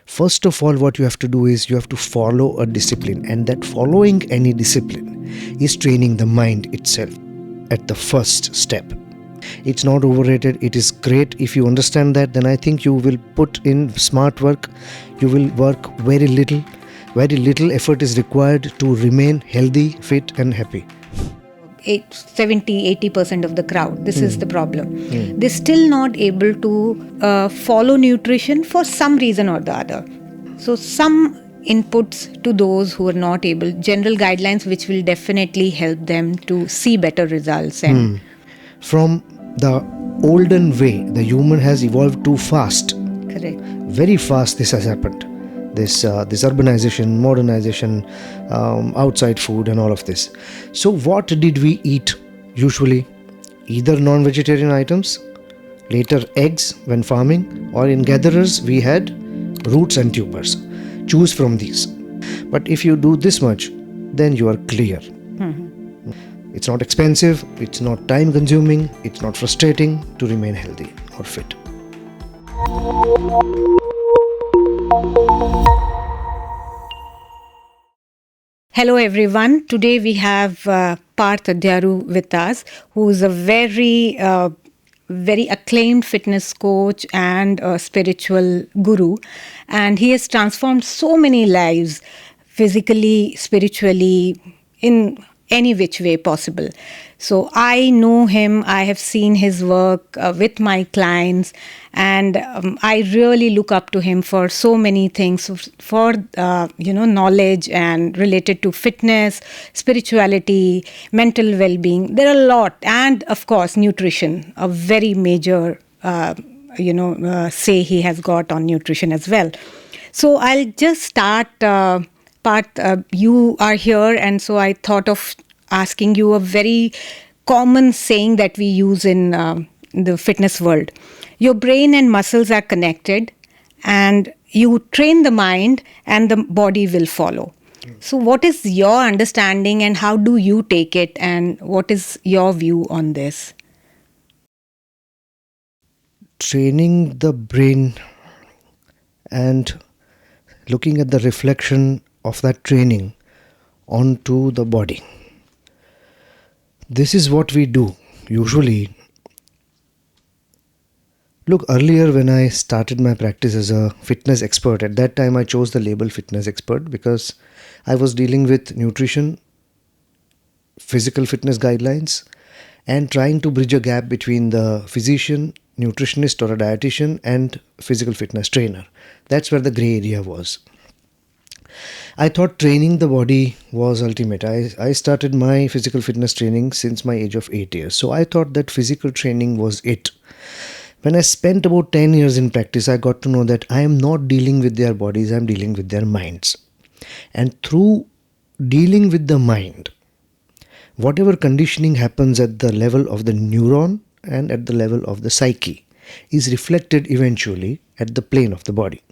First of all, what you have to do is you have to follow a discipline, and that following any discipline is training the mind itself at the first step. It's not overrated. It is great. If you understand that, then I think you will put in smart work. You will work very little. Very little effort is required to remain healthy, fit and happy. 70-80% of the crowd, this is the problem. They're still not able to follow nutrition for some reason or the other. So some inputs to those who are not able, general guidelines which will definitely help them to see better results. And From the olden way, the human has evolved too fast. correct. Very fast this has happened. This urbanization, modernization, outside food and all of this. So what did we eat usually? Either non-vegetarian items, later eggs when farming, or in gatherers we had roots and tubers. Choose from these. But if you do this much, then you are clear. It's not expensive, it's not time consuming, it's not frustrating to remain healthy or fit. Hello everyone. Today we have Parth Adhyaru with us, who is a very acclaimed fitness coach and a spiritual guru. And he has transformed so many lives, physically, spiritually, in any which way possible. So I know him, I have seen his work with my clients, and I really look up to him for so many things, for knowledge and related to fitness, spirituality, mental well-being. There are a lot, and of course nutrition, a very major say he has got on nutrition as well. So I'll just start. Parth, you are here, and so I thought of asking you a very common saying that we use in the fitness world. Your brain and muscles are connected, and you train the mind and the body will follow. So what is your understanding and how do you take it, and what is your view on this? Training the brain and looking at the reflection of that training onto the body. This is what we do usually. Look, earlier when I started my practice as a fitness expert, at that time I chose the label fitness expert because I was dealing with nutrition, physical fitness guidelines, and trying to bridge a gap between the physician, nutritionist or a dietitian and physical fitness trainer. That's where the gray area was. I thought training the body was ultimate. I started my physical fitness training since my age of 8 years. So I thought that physical training was it. When I spent about 10 years in practice, I got to know that I am not dealing with their bodies, I am dealing with their minds. And through dealing with the mind, whatever conditioning happens at the level of the neuron and at the level of the psyche is reflected eventually at the plane of the body.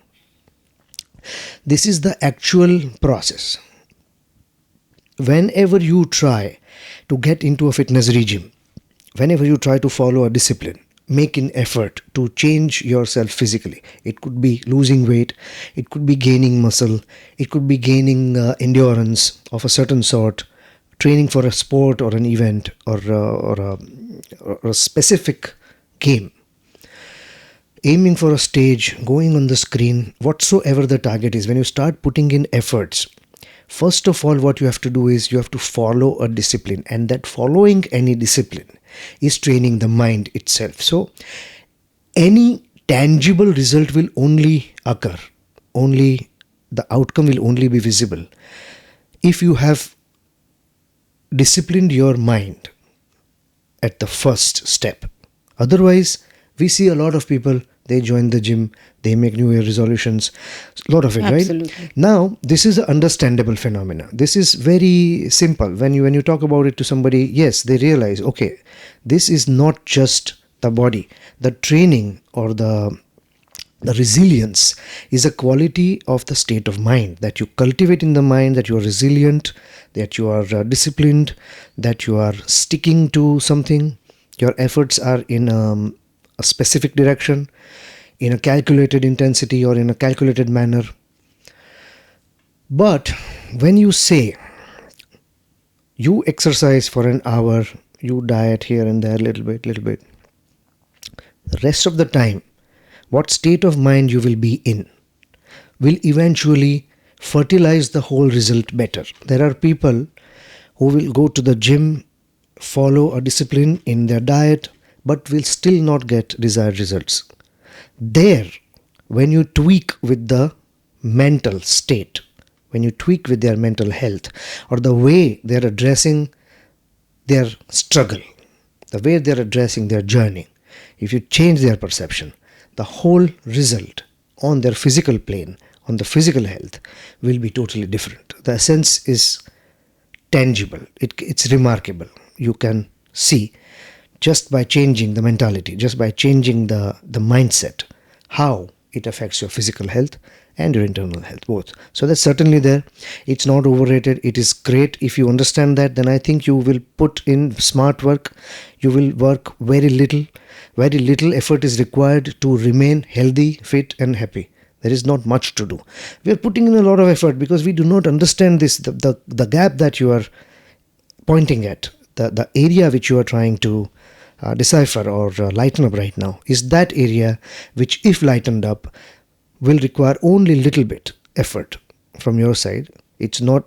This is the actual process. Whenever you try to get into a fitness regime, whenever you try to follow a discipline, make an effort to change yourself physically. It could be losing weight, it could be gaining muscle, it could be gaining endurance of a certain sort, training for a sport or an event or a specific game. Aiming for a stage, going on the screen, whatsoever the target is, when you start putting in efforts, first of all, what you have to do is you have to follow a discipline, and that following any discipline is training the mind itself. So, any tangible result will only occur, only the outcome will only be visible if you have disciplined your mind at the first step. Otherwise, we see a lot of people, they join the gym, they make New Year resolutions, a lot of it, Absolutely. right? Now, this is an understandable phenomena. This is very simple. When you talk about it to somebody, yes, they realize, okay, this is not just the body. The training or the resilience is a quality of the state of mind that you cultivate in the mind, that you are resilient, that you are disciplined, that you are sticking to something. Your efforts are in a specific direction. in a calculated intensity or in a calculated manner. But when you say you exercise for an hour, you diet here and there, little bit, the rest of the time, what state of mind you will be in will eventually fertilize the whole result better. There are people who will go to the gym, follow a discipline in their diet, but will still not get desired results. There, when you tweak with the mental state, when you tweak with their mental health, or the way they're addressing their struggle, the way they're addressing their journey, if you change their perception, the whole result on their physical plane, on the physical health, will be totally different. The essence is tangible. It's remarkable. You can see just by changing the mentality, just by changing the mindset, how it affects your physical health and your internal health, both. So that's certainly there. It's not overrated. It is great. If you understand that, then I think you will put in smart work. You will work very little. Very little effort is required to remain healthy, fit and happy. There is not much to do. We are putting in a lot of effort because we do not understand this, the gap that you are pointing at, the area which you are trying to decipher or lighten up right now is that area which, if lightened up, will require only little bit effort from your side. It's not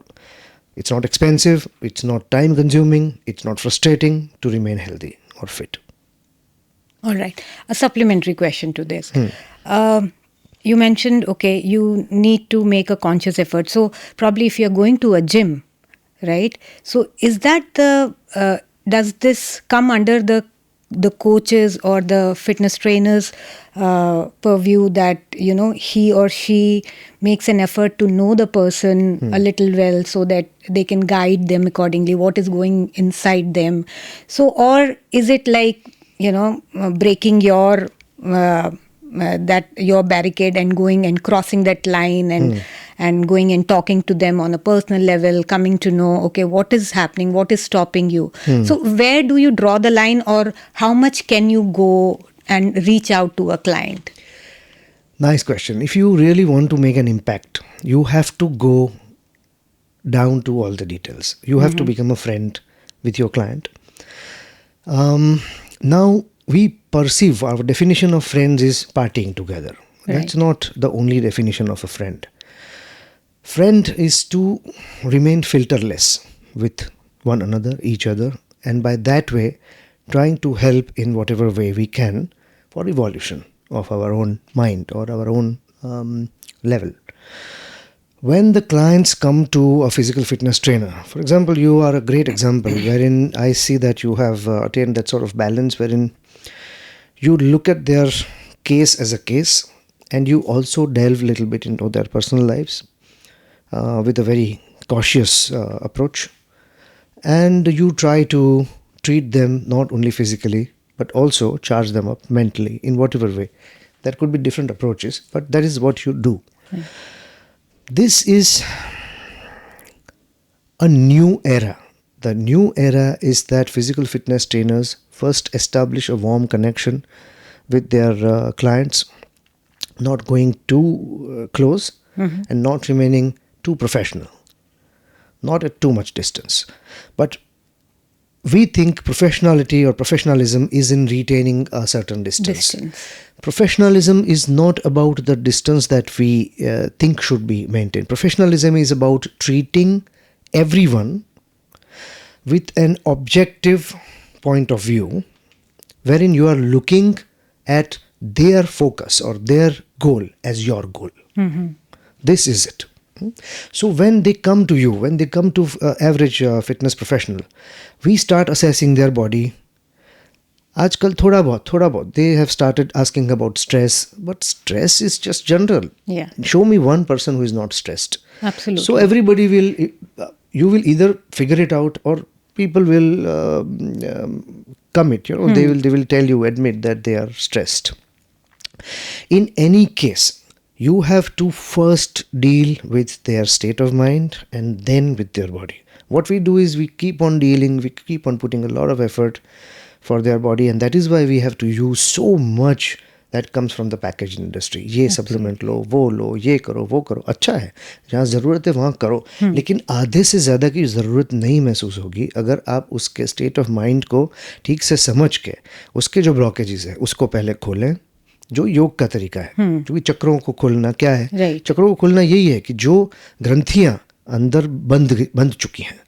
expensive, it's not time consuming, it's not frustrating to remain healthy or fit. All right. A supplementary question to this. You mentioned, okay, you need to make a conscious effort. So probably if you're going to a gym, right? So is that does this come under the coaches or the fitness trainers purview, that, you know, he or she makes an effort to know the person a little well so that they can guide them accordingly, what is going inside them? So, or is it like, you know, breaking your your barricade and going and crossing that line and going and talking to them on a personal level, coming to know, okay, what is happening, what is stopping you? So where do you draw the line, or how much can you go and reach out to a client? Nice question. If you really want to make an impact, you have to go down to all the details. You have to become a friend with your client. Now, we perceive our definition of friends is partying together. Right. That's not the only definition of a friend. Friend is to remain filterless with one another, each other, and by that way, trying to help in whatever way we can for evolution of our own mind or our own level. When the clients come to a physical fitness trainer, for example, you are a great example wherein I see that you have attained that sort of balance wherein you look at their case as a case and you also delve a little bit into their personal lives with a very cautious approach, and you try to treat them not only physically but also charge them up mentally in whatever way. There could be different approaches, but that is what you do. This is a new era. The new era is that physical fitness trainers first establish a warm connection with their clients, not going too close and not remaining too professional, not at too much distance. But we think professionality or professionalism is in retaining a certain distance. Professionalism is not about the distance that we think should be maintained. Professionalism is about treating everyone with an objective point of view, wherein you are looking at their focus or their goal as your goal. This is it. So when they come to you, when they come to average fitness professional, we start assessing their body. Aajkal thoda bahut, they have started asking about stress, but stress is just general. Yeah. Show me one person who is not stressed. Absolutely. So everybody will, you will either figure it out or people will commit, they will tell you, admit that they are stressed. In any case, you have to first deal with their state of mind and then with their body. What we do is we keep on dealing, we keep on putting a lot of effort for their body, and that is why we have to use so much that comes from the package industry. ये supplement लो, वो लो, ये करो, वो करो. अच्छा है, जहाँ ज़रूरत है वहाँ करो, लेकिन आधे से ज़्यादा की ज़रूरत नहीं महसूस होगी अगर आप उसके स्टेट ऑफ माइंड को ठीक से समझ के उसके जो ब्लॉकेजेस है उसको पहले खोलें. जो योग का तरीका है, क्योंकि चक्रों को खोलना क्या है, Right. चक्रों को खोलना यही है कि जो ग्रंथियाँ अंदर बंद चुकी हैं,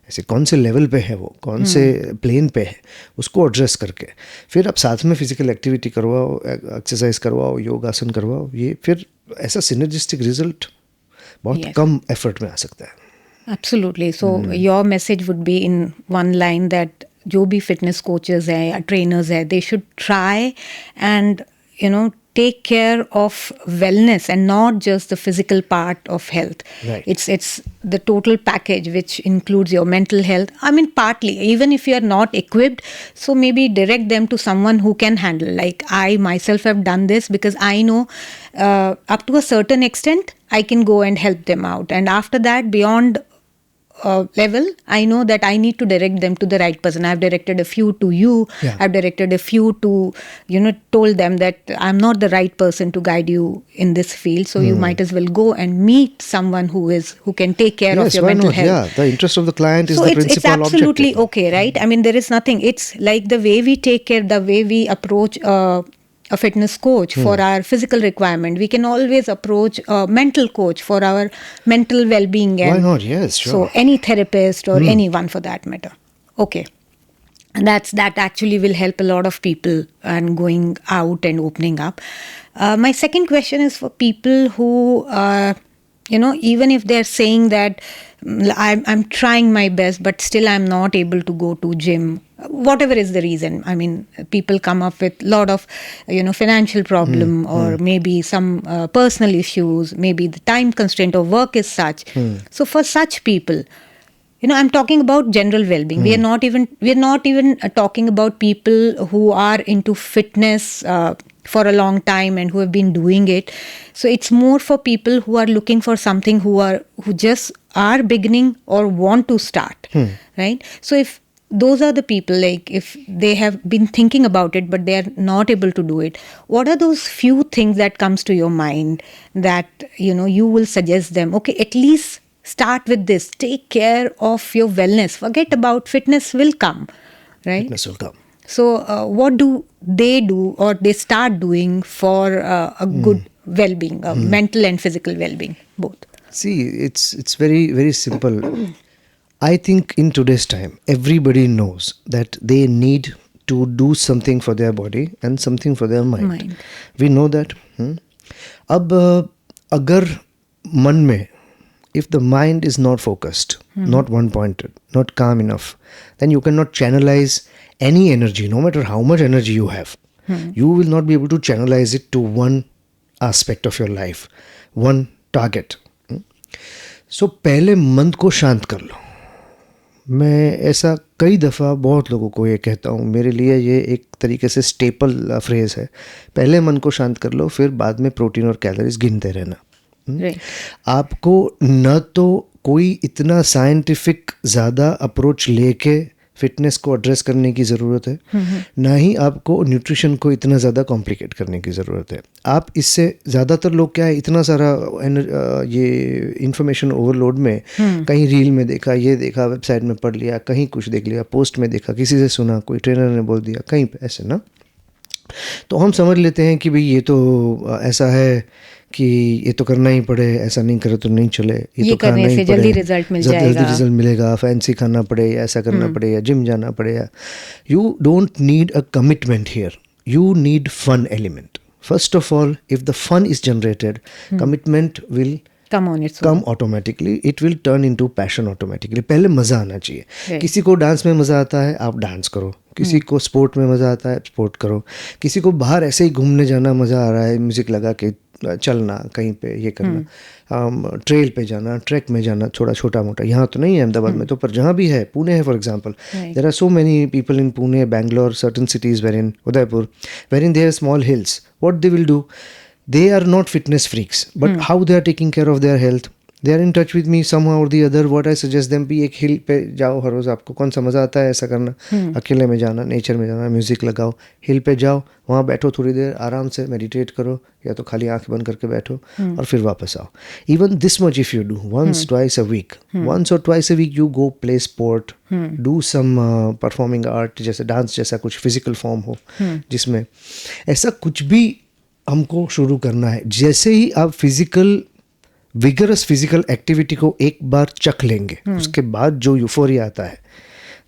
ऐसे कौन से लेवल पे है वो, कौन से प्लेन पे है, उसको एड्रेस करके फिर आप साथ में फिजिकल एक्टिविटी करवाओ, एक्सरसाइज करवाओ, योगासन करवाओ. ये फिर ऐसा सिनर्जिस्टिक रिजल्ट बहुत Yes. कम एफर्ट में आ सकता है. Absolutely. So your message would be in one line that जो भी fitness coaches हैं या trainers हैं, they should try and take care of wellness and not just the physical part of health. Right. It's the total package which includes your mental health. I mean, partly, even if you are not equipped, so maybe direct them to someone who can handle. Like I myself have done this because I know up to a certain extent I can go and help them out, and after that, beyond level, I know that I need to direct them to the right person. I've directed a few to you. Yeah. I've directed a few to, told them that I'm not the right person to guide you in this field. So you might as well go and meet someone who can take care of Yes, your why mental not? health. Yeah, the interest of the client is So the it's principal absolutely objective. okay, right? I mean, there is nothing. It's like the way we take care, the way we approach a fitness coach for our physical requirement. We can always approach a mental coach for our mental well-being. Why not? Yes, sure. So any therapist or anyone for that matter. Okay. And that actually will help a lot of people and going out and opening up. My second question is for people who even if they're saying that I'm trying my best, but still I'm not able to go to gym, whatever is the reason. I mean, people come up with a lot of, financial problem or maybe some personal issues, maybe the time constraint of work is such. So for such people, I'm talking about general well-being. We're not even talking about people who are into fitness for a long time and who have been doing it. So it's more for people who are looking for something, who just are beginning or want to start, right? So if those are the people, like if they have been thinking about it but they are not able to do it, what are those few things that comes to your mind that you will suggest them? Okay, at least start with this. Take care of your wellness. Forget about fitness will come, right? Fitness will come. So what do they do or they start doing for a good well-being, mental and physical well-being, both? See, it's very, very simple. I think in today's time, everybody knows that they need to do something for their body and something for their mind. We know that. अब अगर मन में, if the mind is not focused, not one-pointed, not calm enough, then you cannot channelize any energy, no matter how much energy you have. You will not be able to channelize it to one aspect of your life, one target. So पहले मन को शांत कर लो. मैं ऐसा कई दफ़ा बहुत लोगों को ये कहता हूँ, मेरे लिए ये एक तरीके से स्टेपल फ्रेज़ है. पहले मन को शांत कर लो, फिर बाद में प्रोटीन और कैलोरीज गिनते रहना. आपको न तो कोई इतना साइंटिफिक ज़्यादा अप्रोच लेके फिटनेस को एड्रेस करने की ज़रूरत है, ना ही आपको न्यूट्रिशन को इतना ज़्यादा कॉम्प्लिकेट करने की ज़रूरत है. आप इससे ज़्यादातर लोग क्या है, इतना सारा ये इंफॉर्मेशन ओवरलोड में, कहीं रील में देखा, ये देखा, वेबसाइट में पढ़ लिया, कहीं कुछ देख लिया, पोस्ट में देखा, किसी से सुना, कोई ट्रेनर ने बोल दिया, कहीं पे ऐसे ना, तो हम समझ लेते हैं कि भाई ये तो ऐसा है कि ये तो करना ही पड़े, ऐसा नहीं करे तो नहीं चले, ये तो खाना ही पड़े, जल्दी रिजल्ट मिल जाएगा, जल्दी रिजल्ट मिलेगा, फैंसी खाना पड़े, या ऐसा करना पड़े, या जिम जाना पड़े. You don't need a commitment here, you need fun element. First of all, if the fun is generated, commitment will come on its come automatically. It will turn into passion automatically. पहले मज़ा आना चाहिए. किसी को dance में मज़ा आता है, आप डांस करो. किसी को स्पोर्ट में मज़ा आता है, स्पोर्ट करो. किसी को बाहर ऐसे ही घूमने जाना मज़ा आ रहा है, म्यूज़िक लगा के चलना, कहीं पे ये करना, ट्रेल पे जाना, ट्रैक में जाना, थोड़ा छोटा मोटा. यहाँ तो नहीं है अहमदाबाद में, तो पर जहाँ भी है, पुणे है for example, there are so many people in Pune, Bangalore, certain cities where in Udaipur, where in there small hills. What they will do, they are not fitness freaks, but how they are taking care of their health, they are in touch with me some or the other. What I suggest them भी एक हिल पे जाओ हर रोज. आपको कौन सा मज़ा आता है ऐसा करना, अकेले में जाना, नेचर में जाना, म्यूज़िक लगाओ, हिल पे जाओ, वहाँ बैठो थोड़ी देर आराम से मेडिटेट करो, या तो खाली आंख बंद करके बैठो और फिर वापस आओ. Even this much if you do once twice a week, once or twice a week you go play sport, do some performing art, जैसे डांस जैसा कुछ फिजिकल फॉर्म हो, जिसमें ऐसा कुछ भी हमको शुरू करना है. जैसे ही आप विगरस फिजिकल एक्टिविटी को एक बार चख लेंगे, उसके बाद जो यूफोरिया आता है,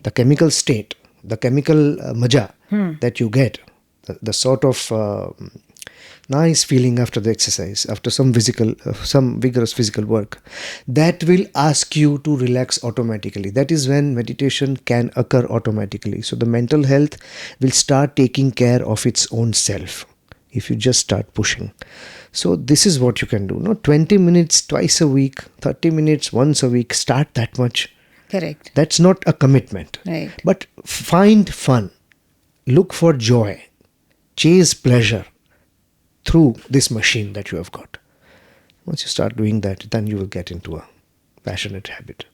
the chemical state, the chemical मजा that you get, the sort of nice feeling after the exercise, after some vigorous physical work, that will ask you to relax automatically. That is when meditation can occur automatically. So the mental health will start taking care of its own self if you just start pushing. So this is what you can do. No, 20 minutes twice a week, 30 minutes once a week. Start that much. Correct. That's not a commitment. Right. But find fun. Look for joy. Chase pleasure through this machine that you have got. Once you start doing that, then you will get into a passionate habit.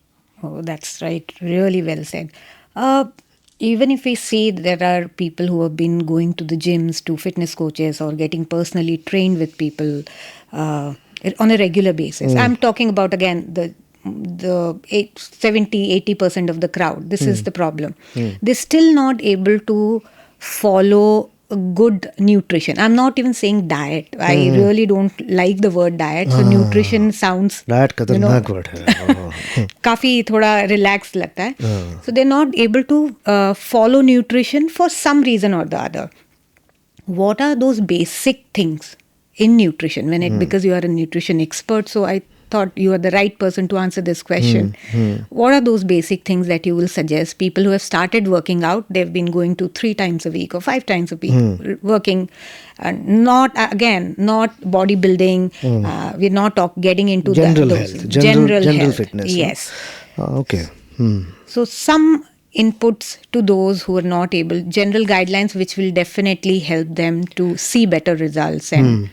Oh, that's right. Really well said. Even if we see there are people who have been going to the gyms, to fitness coaches, or getting personally trained with people on a regular basis. I'm talking about, again, the 70-80% of the crowd. This is the problem. They're still not able to follow good nutrition. I'm not even saying diet. I really don't like the word diet. So nutrition sounds, Diet खतरनाक word है. काफी थोड़ा relaxed लगता है. So they're not able to follow nutrition for some reason or the other. What are those basic things in nutrition? Because you are a nutrition expert, so I thought you are the right person to answer this question. What are those basic things that you will suggest people who have started working out? They've been going to 3 times a week or 5 times a week, working, not bodybuilding. We're not getting into General those health, general health. fitness. Yes. Okay. So some inputs to those who are not able, general guidelines which will definitely help them to see better results. And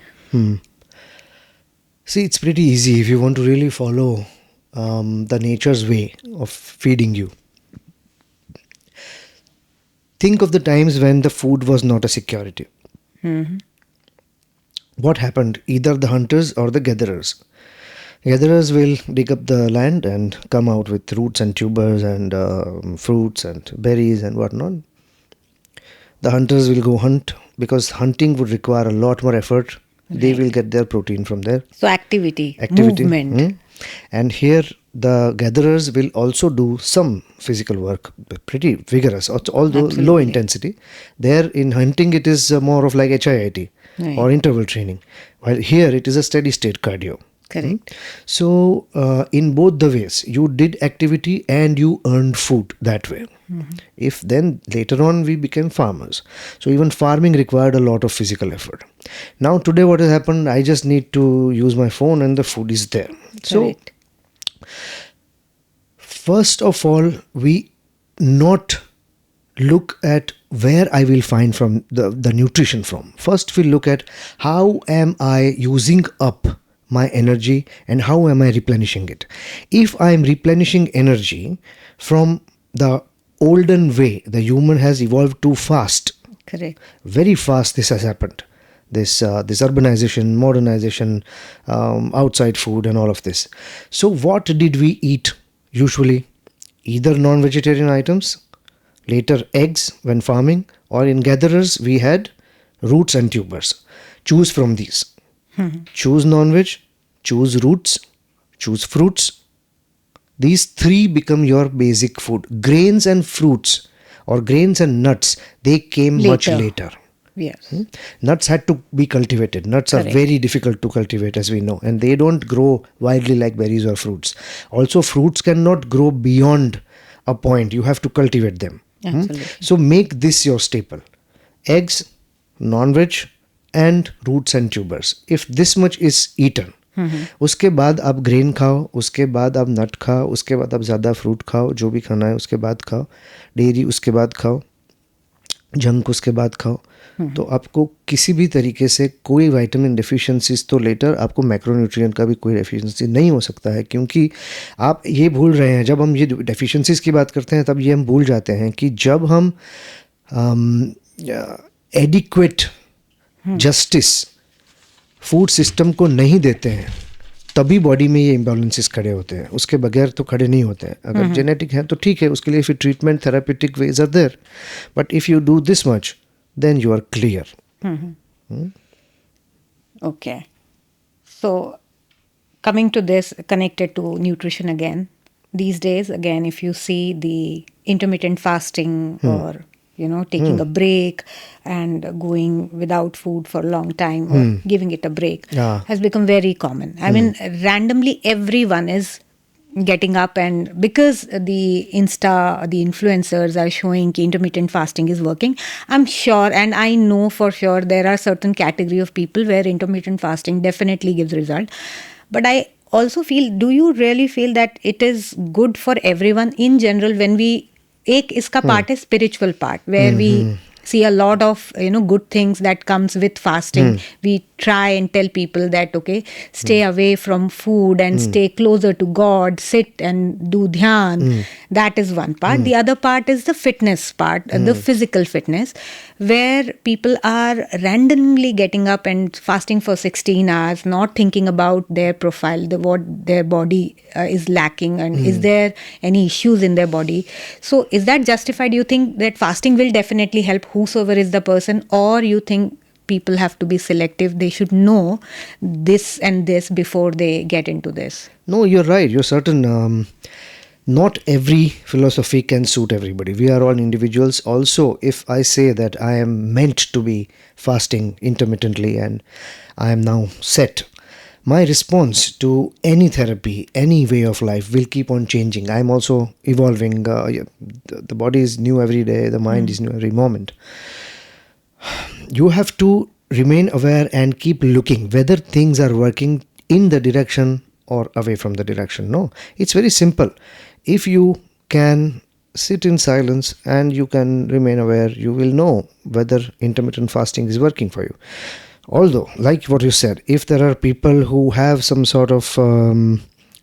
See, it's pretty easy if you want to really follow the nature's way of feeding you. Think of the times when the food was not a security. What happened? Either the hunters or the gatherers. Gatherers will dig up the land and come out with roots and tubers and fruits and berries and whatnot. The hunters will go hunt, because hunting would require a lot more effort. They will get their protein from there. so activity. Movement. And here the gatherers will also do some physical work, pretty vigorous, although low intensity. There in hunting it is more of like HIIT or interval training, while here it is a steady state cardio. Correct. So in both the ways, you did activity and you earned food that way. If then later on we became farmers, so even farming required a lot of physical effort. Now today what has happened, I just need to use my phone and the food is there. Correct. So first of all, we not look at where I will find from the nutrition from. First we look at how am I using up my energy and how am I replenishing it. If I am replenishing energy from the olden way, the human has evolved too fast. Correct. Very fast this has happened. This urbanization, modernization, outside food and all of this. So what did we eat usually? Either non-vegetarian items, later eggs when farming, or in gatherers we had roots and tubers. Choose from these. Choose non-veg, choose roots, choose fruits. These 3 become your basic food. Grains and fruits or grains and nuts, they came much later. Yes. Nuts had to be cultivated. Nuts Correct. are very difficult to cultivate, as we know, and they don't grow widely like berries or fruits. Also, fruits cannot grow beyond a point. You have to cultivate them. Absolutely. So make this your staple. Eggs, non-veg, and roots and tubers. If this much is eaten, उसके बाद आप grain खाओ, उसके बाद आप नट खाओ, उसके बाद आप ज़्यादा फ्रूट खाओ, जो भी खाना है उसके बाद खाओ, डेयरी उसके बाद खाओ, जंक उसके बाद खाओ, तो आपको किसी भी तरीके से कोई विटामिन डेफिशिएंसीज तो लेटर आपको मैक्रोन्यूट्रिएंट का भी कोई डेफिशिएंसी नहीं हो सकता है, क्योंकि आप ये भूल रहे हैं, जब हम ये डेफिशिएंसीज की बात करते हैं तब ये हम भूल जाते हैं कि जब हम एडिक्वेट जस्टिस फूड सिस्टम को नहीं देते हैं तभी बॉडी में ये इम्बैलेंसेस खड़े होते हैं, उसके बगैर तो खड़े नहीं होते हैं. अगर जेनेटिक है तो ठीक है, उसके लिए फिर treatment therapeutic ways are there, but if you do this much then you are clear. Okay. So, coming to this, connected to nutrition again, these days, again, if you see the intermittent fasting or, taking a break and going without food for a long time or giving it a break has become very common. I mean, randomly everyone is getting up, and because the influencers are showing ki intermittent fasting is working, I'm sure, and I know for sure there are certain category of people where intermittent fasting definitely gives result. But I also feel, do you really feel that it is good for everyone in general when we ek iska part is spiritual part where we see a lot of good things that comes with fasting. We try and tell people that okay, stay away from food and stay closer to God, sit and do dhyan. That is one part. The other part is the fitness part, the physical fitness, where people are randomly getting up and fasting for 16 hours, not thinking about their profile, what their body is lacking, and is there any issues in their body. So is that justified? Do you think that fasting will definitely help whosoever is the person, or you think people have to be selective, they should know this and this before they get into this? No, you're right, you're certain. Not every philosophy can suit everybody. We are all individuals. Also, if I say that I am meant to be fasting intermittently and I am now set, my response to any therapy, any way of life will keep on changing. I am also evolving. The body is new every day. The mind is new every moment. You have to remain aware and keep looking whether things are working in the direction or away from the direction. No, it's very simple. If you can sit in silence and you can remain aware, you will know whether intermittent fasting is working for you. Although, like what you said, if there are people who have some sort of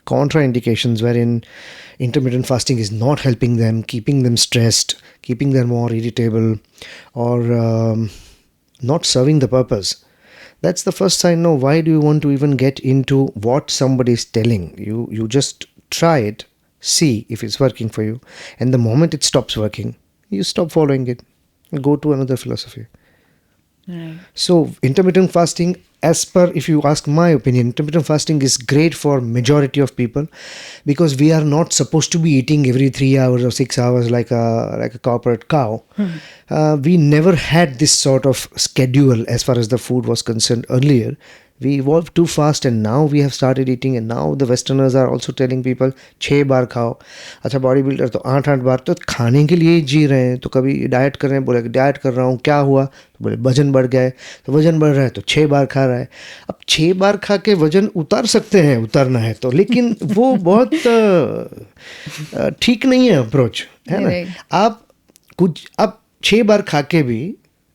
contraindications wherein intermittent fasting is not helping them, keeping them stressed, keeping them more irritable, or not serving the purpose, that's the first sign. No, why do you want to even get into what somebody is telling you? You just try it, see if it's working for you, and the moment it stops working, you stop following it and go to another philosophy. Right. So intermittent fasting, as per, if you ask my opinion, intermittent fasting is great for majority of people, because we are not supposed to be eating every 3 hours or 6 hours like a corporate cow. We never had this sort of schedule as far as the food was concerned earlier. We evolved too fast and now we have started eating, and now the westerners are also telling people 6 बार खाओ. अच्छा body builder तो 8 बार, तो खाने के लिए ही जी रहे हैं. तो कभी डाइट कर रहे हैं, बोले डाइट कर रहा हूँ, क्या हुआ, तो बोले वजन बढ़ गया है. तो वजन बढ़ रहा है तो 6 बार खा रहा है. अब 6 बार खा के वजन उतार सकते हैं, उतारना है तो, लेकिन वो बहुत ठीक नहीं है अप्रोच, है ना. आप कुछ अब 6 बार खा के भी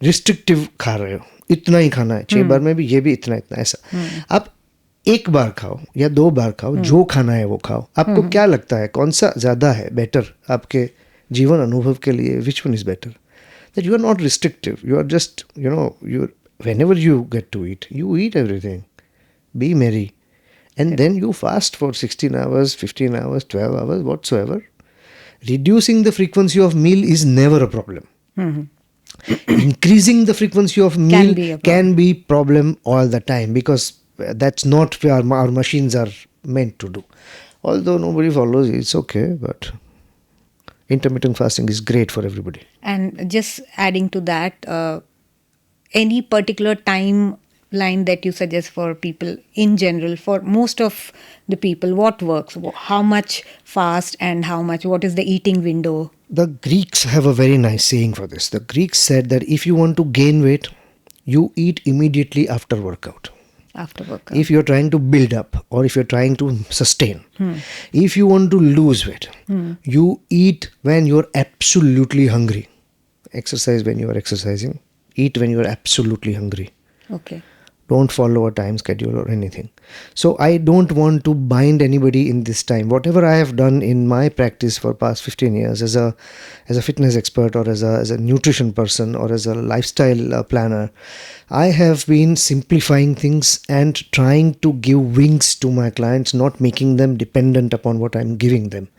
रिस्ट्रिक्टिव खा रहे हो, इतना ही खाना है 6 बार में भी, ये भी इतना ऐसा. आप 1 बार खाओ या 2 बार खाओ, जो खाना है वो खाओ. आपको क्या लगता है कौन सा ज़्यादा है बेटर आपके जीवन अनुभव के लिए? Which one is better? That you are not restrictive, you are just you whenever you get to eat, you eat everything. Be merry. And then you fast for 16 hours, 15 hours, 12 hours, whatsoever. Reducing the frequency of meal is never a problem. Increasing the frequency of meal can be problem all the time, because that's not where our machines are meant to do. Although nobody follows it, it's okay, but intermittent fasting is great for everybody. And just adding to that, any particular timeline that you suggest for people in general, for most of the people, what works? How much fast and how much, what is the eating window? The Greeks have a very nice saying for this. The Greeks said that if you want to gain weight, you eat immediately after workout. After workout. If you're trying to build up or if you're trying to sustain. If you want to lose weight, you eat when you're absolutely hungry. exercise when you are exercising, eat when you are absolutely hungry. Okay. Don't follow a time schedule or anything. So I don't want to bind anybody in this time. Whatever I have done in my practice for past 15 years as a fitness expert, or as a nutrition person, or as a lifestyle planner, I have been simplifying things and trying to give wings to my clients, not making them dependent upon what I'm giving them.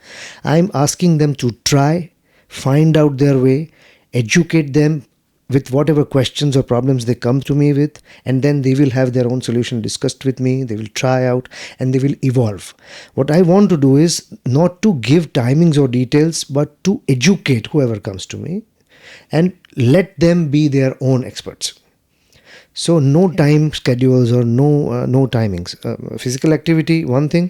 I'm asking them to try, find out their way, educate them with whatever questions or problems they come to me with, and then they will have their own solution discussed with me. They will try out and they will evolve. What I want to do is not to give timings or details, but to educate whoever comes to me and let them be their own experts. So no time schedules or no timings. Physical activity, one thing.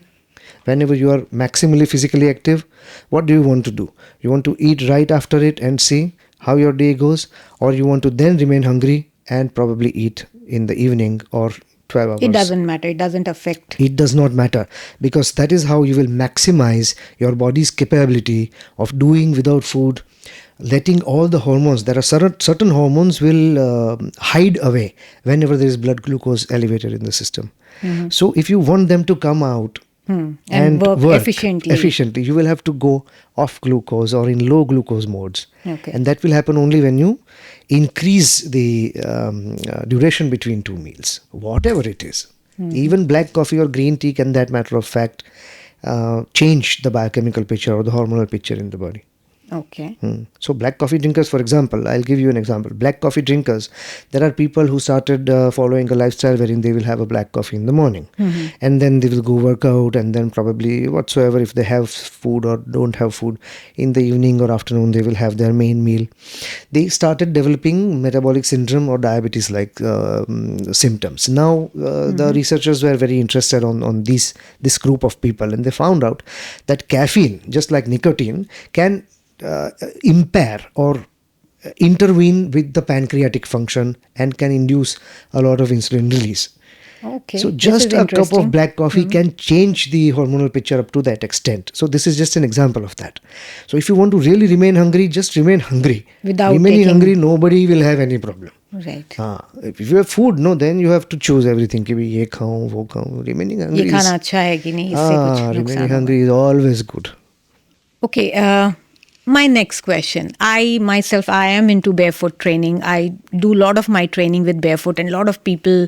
Whenever you are maximally physically active, what do you want to do? You want to eat right after it and see how your day goes, or you want to then remain hungry and probably eat in the evening or 12 hours. It doesn't matter. It doesn't affect. It does not matter, because that is how you will maximize your body's capability of doing without food, letting all the hormones. There are certain hormones will hide away whenever there is blood glucose elevated in the system. So if you want them to come out And work efficiently, you will have to go off glucose or in low glucose modes. Okay. And that will happen only when you increase the duration between two meals, whatever it is. Even black coffee or green tea can, that matter of fact, change the biochemical picture or the hormonal picture in the body. Okay. So black coffee drinkers, for example, I'll give you an example. Black coffee drinkers, there are people who started following a lifestyle wherein they will have a black coffee in the morning, and then they will go work out, and then probably whatsoever, if they have food or don't have food, in the evening or afternoon they will have their main meal. They started developing metabolic syndrome or diabetes like symptoms. Now the researchers were very interested on this group of people, and they found out that caffeine, just like nicotine, can impair or intervene with the pancreatic function and can induce a lot of insulin release. Okay. So This just is a cup of interesting. black coffee can change the hormonal picture up to that extent. So this is just an example of that. So if you want to really remain hungry, just remain hungry. Without remaining taking- hungry, nobody will have any problem. Right. If you have food, no, then you have to choose everything. कि भी ये खाऊं, वो खाऊं. Remaining hungry ये खाना अच्छा है कि नहीं, इससे कुछ नुकसान remaining होगा। hungry is always good. Okay, my next question. I am into barefoot training. I do a lot of my training with barefoot, and a lot of people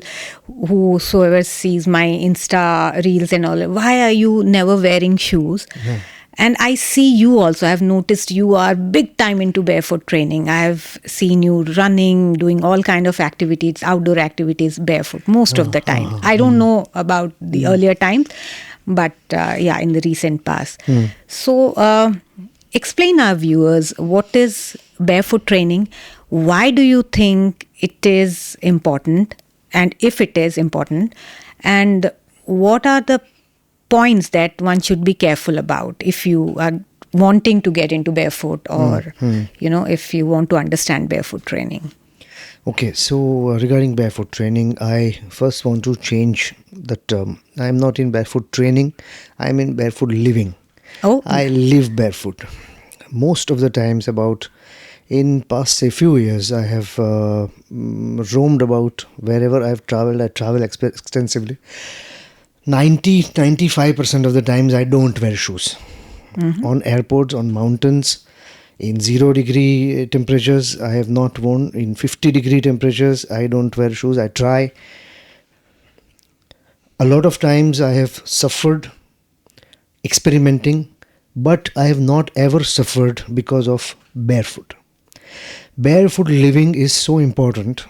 whosoever sees my Insta reels and all, why are you never wearing shoes? And I see you also. I've noticed you are big time into barefoot training. I've seen you running, doing all kind of activities, outdoor activities barefoot most of the time. I don't know about the earlier times, but yeah, in the recent past. So explain our viewers, what is barefoot training? Why do you think it is important? And if it is important, and what are the points that one should be careful about if you are wanting to get into barefoot, or if you want to understand barefoot training? Okay, so regarding barefoot training, I first want to change the term. I am not in barefoot training, I am in barefoot living. Oh, I live barefoot. Most of the times, about in past say few years, I have roamed about wherever I have traveled. I travel extensively. 95% of the times I don't wear shoes. On airports, on mountains, in 0-degree temperatures, I have not worn. In 50-degree temperatures, I don't wear shoes. I try. A lot of times I have suffered experimenting, but I have not ever suffered because of barefoot. Barefoot living is so important.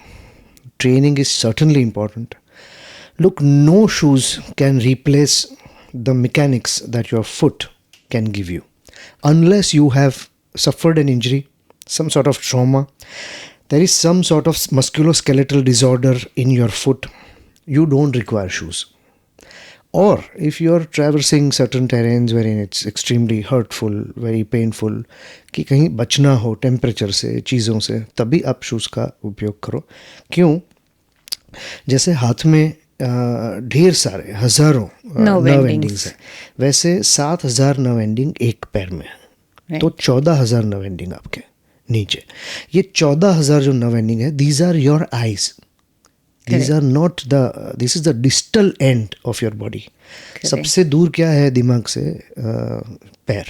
Training is certainly important. Look, no shoes can replace the mechanics that your foot can give you. Unless you have suffered an injury, some sort of trauma, there is some sort of musculoskeletal disorder in your foot, you don't require shoes. Or if you are traversing certain terrains wherein it's extremely hurtful, very painful, कि कहीं बचना हो temperature से, चीज़ों से, तभी आप shoes का उपयोग करो. क्यों? जैसे हाथ में ढेर सारे हजारों Nerve नर्व endings. एंडिंग्स है, वैसे 7,000 नर्व एंडिंग एक पैर में है. तो 14,000 नर्व एंडिंग आपके नीचे। ये 14,000 जो नर्व एंडिंग है, these are your eyes, these are not the, this is the distal end of your body. सबसे दूर क्या है दिमाग से? पैर।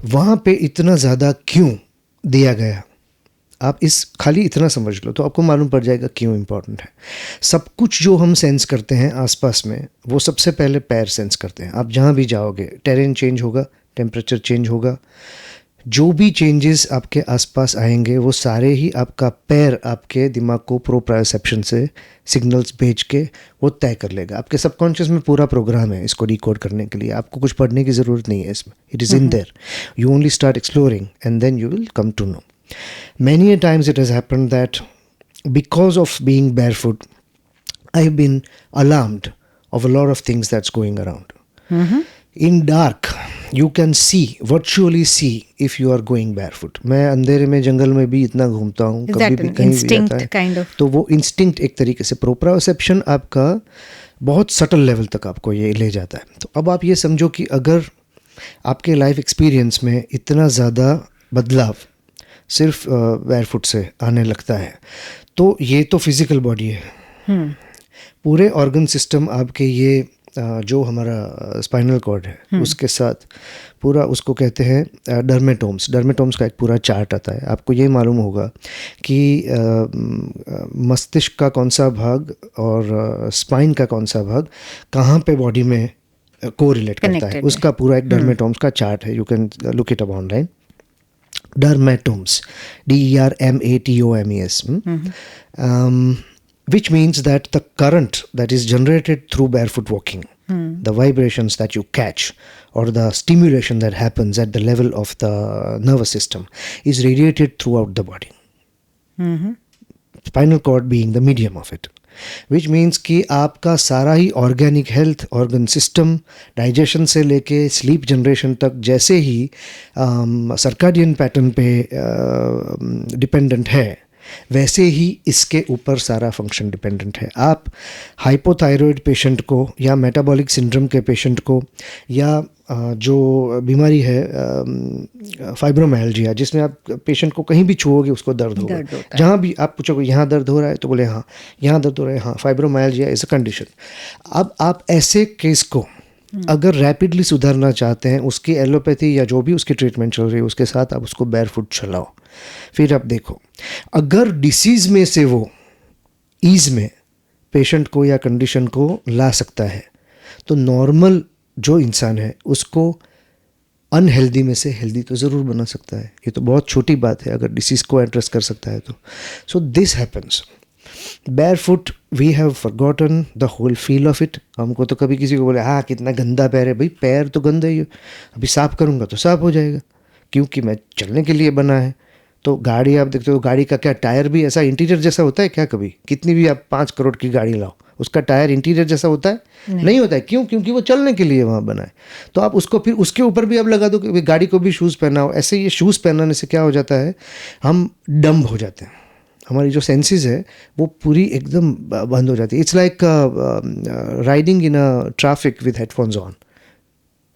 वहाँ पे इतना ज़्यादा क्यों दिया गया? आप इस खाली इतना समझ लो तो आपको मालूम पड़ जाएगा क्यों इम्पोर्टेंट है। सब कुछ जो हम सेंस करते हैं आसपास में, वो सबसे पहले पैर सेंस करते हैं। आप जहाँ भी जाओगे, टेरेन चेंज होगा, टेम्परेचर चेंज होगा, जो भी चेंजेस आपके आसपास आएंगे वो सारे ही आपका पैर आपके दिमाग को प्रोप्रायोसेप्शन से सिग्नल्स भेज के वो तय कर लेगा। आपके सबकॉन्शियस में पूरा प्रोग्राम है इसको डिकोड करने के लिए। आपको कुछ पढ़ने की ज़रूरत नहीं है इसमें, it is in there. You only start exploring and then you will come to know. Many a times it has happened that because of being barefoot, I've been alarmed of a lot of things that's going around. In dark, you can see, virtually see if you are going barefoot. मैं अंधेरे में जंगल में भी इतना घूमता हूँ, Is कभी that भी an कहीं भी instinct जाता है, kind of? तो वो इंस्टिंक्ट एक तरीके से प्रोप्रायोसेप्शन आपका बहुत सटल लेवल तक आपको ये ले जाता है। तो अब आप ये समझो कि अगर आपके लाइफ एक्सपीरियंस में इतना ज़्यादा बदलाव सिर्फ बैरफुट से आने लगता है, तो ये तो फिज़िकल बॉडी है। पूरे ऑर्गन सिस्टम आपके ये जो हमारा स्पाइनल कॉर्ड है उसके साथ पूरा, उसको कहते हैं डर्मेटोम्स। डर्मेटोम्स का एक पूरा चार्ट आता है। आपको ये मालूम होगा कि मस्तिष्क का कौन सा भाग और स्पाइन का कौन सा भाग कहाँ पे बॉडी में को रिलेट करता है, उसका पूरा एक डर्मेटोम्स का चार्ट है। You can look it up online. Dermatomes, DERMATOMES, which means that the current that is generated through barefoot walking, the vibrations that you catch or the stimulation that happens at the level of the nervous system is radiated throughout the body. Spinal cord being the medium of it. Which means कि आपका सारा ही organic health, organ system, digestion से लेके sleep generation तक जैसे ही circadian pattern पे डिपेंडेंट है, वैसे ही इसके ऊपर सारा फंक्शन डिपेंडेंट है। आप हाइपोथायरॉयड पेशेंट को या मेटाबॉलिक सिंड्रोम के पेशेंट को या जो बीमारी है फाइब्रोमाइल्जिया, जिसमें आप पेशेंट को कहीं भी छुओगे उसको दर्द होगा, जहाँ भी आप पूछोगे यहाँ दर्द हो रहा है तो बोले हाँ यहाँ दर्द हो रहा है, हाँ फाइब्रोमाइल्जिया इज़ अ कंडीशन। अब आप ऐसे केस को अगर रैपिडली सुधारना चाहते हैं, उसकी एलोपैथी या जो भी उसकी ट्रीटमेंट चल रही है उसके साथ आप उसको बैरफुट चलाओ। फिर आप देखो, अगर डिसीज़ में से वो ईज में पेशेंट को या कंडीशन को ला सकता है, तो नॉर्मल जो इंसान है उसको अनहेल्दी में से हेल्दी तो ज़रूर बना सकता है। ये तो बहुत छोटी बात है अगर डिसीज़ को एड्रेस कर सकता है तो। So this happens barefoot, we have forgotten the whole feel of it. हमको तो कभी किसी को बोले हाँ कितना गंदा पैर है, भाई पैर तो गंदा ही है, अभी साफ़ करूँगा तो साफ़ हो जाएगा, क्योंकि मैं चलने के लिए बना है। तो गाड़ी आप देखते हो, गाड़ी का क्या टायर भी ऐसा इंटीरियर जैसा होता है क्या? कभी कितनी भी आप 5 करोड़ की गाड़ी लाओ, उसका टायर इंटीरियर जैसा होता है? नहीं होता है। क्यों? क्योंकि वो चलने के लिए वहाँ बना है। तो आप उसको फिर उसके ऊपर भी आप लगा दो कि गाड़ी को भी शूज़ पहनाओ। ऐसे ये शूज़ पहनाने से क्या हो जाता है, हम डम्ब हो जाते हैं, हमारी जो सेंसेस है वो पूरी एकदम बंद हो जाती है। It's like riding in a traffic with headphones on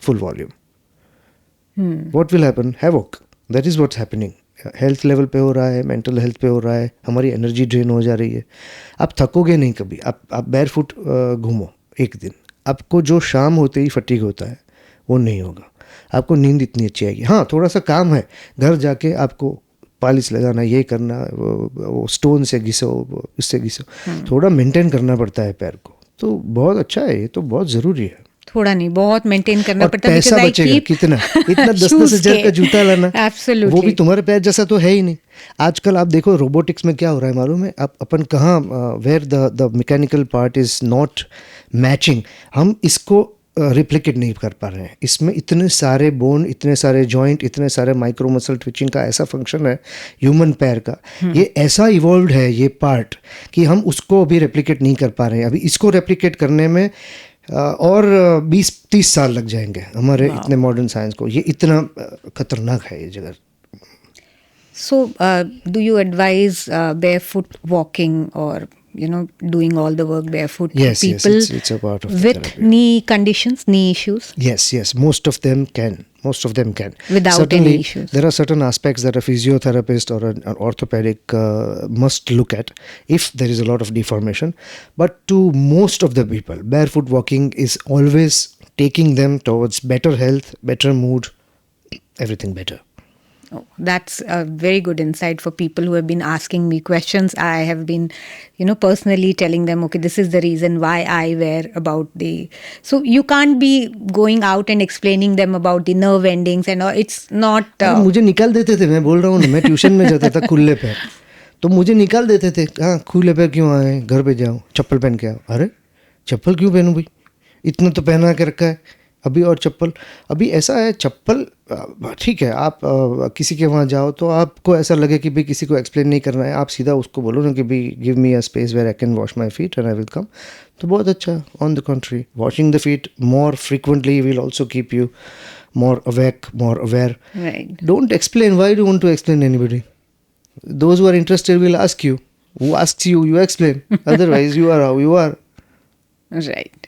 full volume. What will happen? Havoc. That is what's happening. Health level पे हो रहा है, मेंटल हेल्थ पे हो रहा है, हमारी एनर्जी ड्रेन हो जा रही है। आप थकोगे नहीं कभी। आप बैरफुट घूमो एक दिन, आपको जो शाम होते ही फटीग होता है वो नहीं होगा। आपको नींद इतनी अच्छी आएगी। हाँ, थोड़ा सा काम है, घर जाके आपको पॉलिश लगाना, ये करना, वो स्टोन से घिसो, इससे घिसो, थोड़ा मेंटेन करना पड़ता है पैर को। तो बहुत अच्छा है, ये तो बहुत ज़रूरी है। थोड़ा नहीं, बहुत मेंटेन करना पड़ता है। पैसा बचेगा कितना, इतना 10-10 हज़ार का जूता लाना, वो भी तुम्हारे पैर जैसा तो है ही नहीं। आजकल आप देखो रोबोटिक्स में क्या हो रहा है मालूम है? आप अपन कहाँ, where the mechanical part is not matching, हम इसको रिप्लिकेट नहीं कर पा रहे हैं। इसमें इतने सारे बोन, इतने सारे जॉइंट, इतने सारे माइक्रो मसल ट्विचिंग का ऐसा फंक्शन है ह्यूमन पैर का, ये ऐसा इवॉल्व्ड है ये पार्ट कि हम उसको अभी रेप्लिकेट नहीं कर पा रहे हैं। अभी इसको रेप्लिकेट करने में और 20-30 साल लग जाएंगे हमारे इतने मॉडर्न साइंस को। ये इतना खतरनाक है ये जगह। So, do you advise barefoot walking or doing all the work barefoot. Yes, yes, People it's a part of the with therapy. knee conditions, knee issues, Yes, most of them can. Most of them can. without Certainly, any issues. there are certain aspects that a physiotherapist or an orthopedic must look at if there is a lot of deformation. But to most of the people, barefoot walking is always taking them towards better health, better mood, everything better. Oh, that's a very good insight for people who have been asking me questions. I have been, personally telling them, okay, this is the reason why I wear about the. So you can't be going out and explaining them about the nerve endings and all. It's not. अरे मुझे निकाल देते थे, मैं बोल रहा हूँ ना, मैं ट्यूशन में जाता था खुले पैर, तो मुझे निकाल देते थे, हाँ खुले पैर क्यों आए, घर पे जाओ चप्पल पहन के आओ. अरे चप्पल क्यों पहनूं भाई, इतना तो पहना के रखा है, अभी और चप्पल. अभी ऐसा है, चप्पल ठीक है, आप किसी के वहाँ जाओ तो आपको ऐसा लगे कि भाई किसी को एक्सप्लेन नहीं करना है, आप सीधा उसको बोलो ना कि भाई give me a space where I can wash my feet and I will come, तो बहुत अच्छा. On the country, washing the feet more frequently will also keep you more awake, more aware. Right. Don't explain. Why do you want to explain anybody? Those who are interested will ask you. Who asks you, you explain. Otherwise, you are how you are. Right.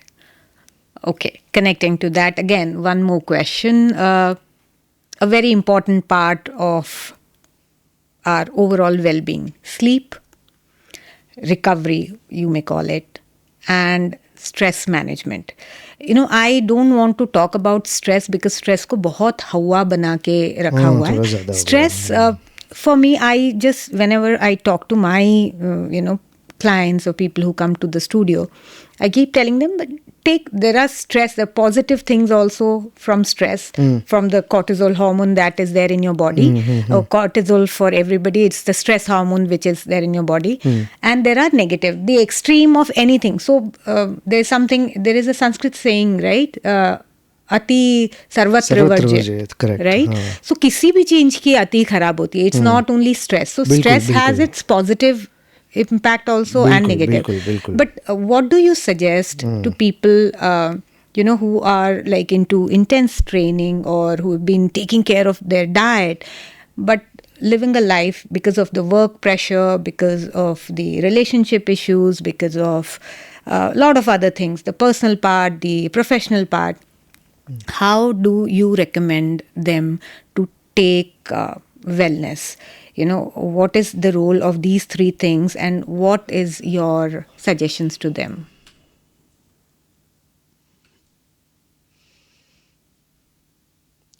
Okay. Connecting to that, again, one more question. A very important part of our overall well-being: sleep, recovery, you may call it, and stress management. I don't want to talk about stress because stress को बहुत हवा बना के रखा हुआ थोड़ा है. ज़्यादा हो Stress, for me, I just, whenever I talk to my, clients or people who come to the studio, I keep telling them that there are stress, the positive things also from stress, from the cortisol hormone that is there in your body. Or cortisol, for everybody, it's the stress hormone which is there in your body. And there are negative, the extreme of anything. So there is a Sanskrit saying, right? अति सर्वत्र वर्जित, correct, right. सो किसी भी चीज की अति खराब होती है. It's not only stress. So stress has its positive impact also and negative. बिल्कुल. But what do you suggest to people who are like into intense training or who have been taking care of their diet but living a life because of the work pressure, because of the relationship issues, because of a lot of other things, the personal part, the professional part? How do you recommend them to take wellness? What is the role of these three things and what is your suggestions to them?